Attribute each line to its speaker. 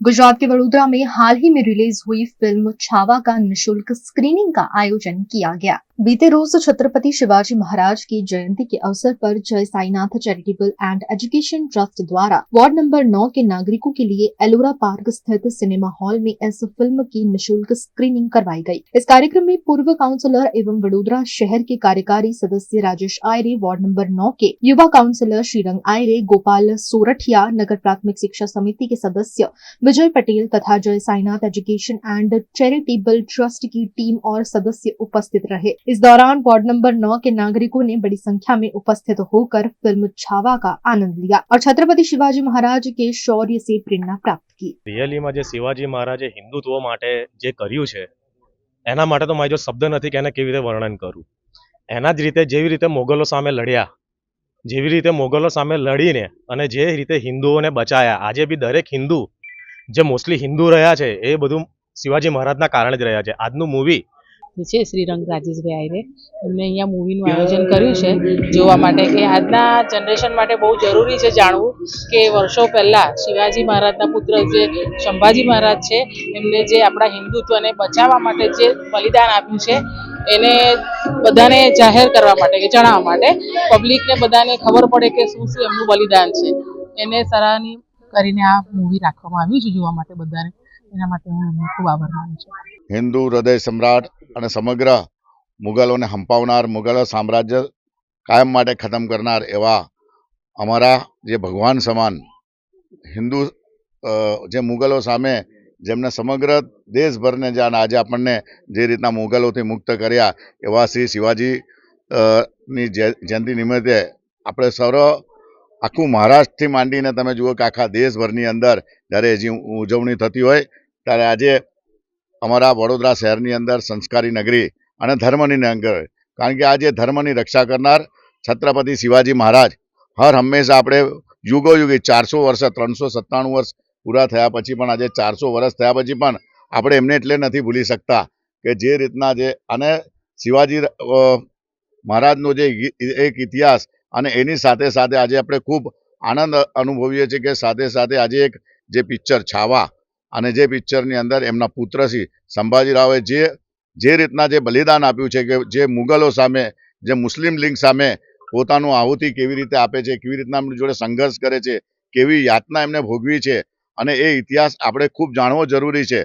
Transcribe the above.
Speaker 1: गुजरात के वडोदरा में हाल ही में रिलीज हुई फिल्म छावा का निशुल्क स्क्रीनिंग का आयोजन किया गया। बीते रोज छत्रपति शिवाजी महाराज की जयंती के अवसर पर जय Sainath charitable and education trust द्वारा वार्ड नंबर 9 के नागरिकों के लिए एलोरा पार्क स्थित सिनेमा हॉल में इस फिल्म की निशुल्क स्क्रीनिंग करवाई गई। इस कार्यक्रम में पूर्व काउंसलर एवं वडोदरा शहर के कार्यकारी सदस्य राजेश आयरे, वार्ड नंबर 9 के युवा काउंसलर श्रीरंग आयरे, गोपाल सोरठिया, नगर प्राथमिक शिक्षा समिति के सदस्य विजय पटेल तथा जय Sainath education and charitable trust की टीम और सदस्य उपस्थित रहे। इस दौरान वार्ड नंबर 9 के नागरिकों ने बड़ी संख्या में उपस्थित होकर फिल्म छावा का आनंद लिया और छत्रपति शिवाजी महाराज के शौर्य से प्रेरणा प्राप्त की।
Speaker 2: रियली में शिवाजी महाराजे हिंदुत्व माटे जे कर्युं छे एना माटे तो मारी जो शब्द नहीं कि एने केवी रीते वर्णन करूं। एना ज रीते जेवी रीते मोगलो सामे लड्या, जेवी रीते मोगलो सामे लड़ीने अने जे रीते हिंदुओने बचाया, आजे बी दरेक हिंदू जे मोस्टली हिंदू रह्या छे ए बधुं शिवाजी महाराजना कारणे ज रह्या छे। आजनुं मूवी
Speaker 3: છે શ્રીરંગ રાજેશભાઈ આયરે એમને અહીંયા મૂવીનું આયોજન કર્યું છે જોવા માટે કે આજના જનરેશન માટે બહુ જરૂરી છે જાણવું કે વર્ષો પહેલાં શિવાજી મહારાજના પુત્ર જે સંભાજી મહારાજ છે એમને જે આપણા હિન્દુત્વને બચાવવા માટે જે બલિદાન આપ્યું છે એને બધાને જાહેર કરવા માટે કે જણાવવા માટે પબ્લિકને બધાને ખબર પડે કે શું શું એમનું બલિદાન છે એને સરાહની કરીને આ મૂવી રાખવામાં આવ્યું છે જોવા માટે બધાને એના માટે હું એમનો ખૂબ આભાર માનું છું।
Speaker 4: हिंदू हृदय सम्राट અને સમગ્ર મુગલોને હંપાવનાર, મુગલો સામ્રાજ્ય કાયમ માટે ખતમ કરનાર એવા અમારા જે ભગવાન સમાન હિન્દુ જે મુગલો સામે જેમને સમગ્ર દેશભરને જાણ આજે આપણને જે રીતના મુગલોથી મુક્ત કર્યા એવા શ્રી શિવાજી ની જયંતિ નિમિત્તે આપણે સર્વ આખું મહારાષ્ટ્રથી માંડીને તમે જુઓ કે આખા દેશભરની અંદર જ્યારે હજી ઉજવણી થતી હોય ત્યારે આજે અમારા વડોદરા શહેરની અંદર સંસ્કારી નગરી અને ધર્મની નગર, કારણ કે આજે ધર્મની રક્ષા કરનાર છત્રપતિ શિવાજી મહારાજ હર હંમેશા આપણે યુગોયુગી 400 વર્ષ 397 વર્ષ પૂરા થયા પછી પણ આજે 400 વર્ષ થયા પછી પણ આપણે એમને એટલે નથી ભૂલી શકતા કે જે રીતના જે અને શિવાજી મહારાજનો જે એક ઇતિહાસ અને એની સાથે સાથે આજે આપણે ખૂબ આનંદ અનુભવીએ છીએ કે સાથે સાથે આજે એક જે પિક્ચર છાવા અને જે પિક્ચરની અંદર એમના પુત્ર શ્રી સંભાજીરાવે જે રીતના જે બલિદાન આપ્યું છે કે જે મુગલો સામે, જે મુસ્લિમ લીગ સામે પોતાનું આહુતિ કેવી રીતે આપે છે, કેવી રીતના એમની જોડે સંઘર્ષ કરે છે, કેવી યાતના એમને ભોગવી છે અને એ ઇતિહાસ આપણે ખૂબ જાણવો જરૂરી છે।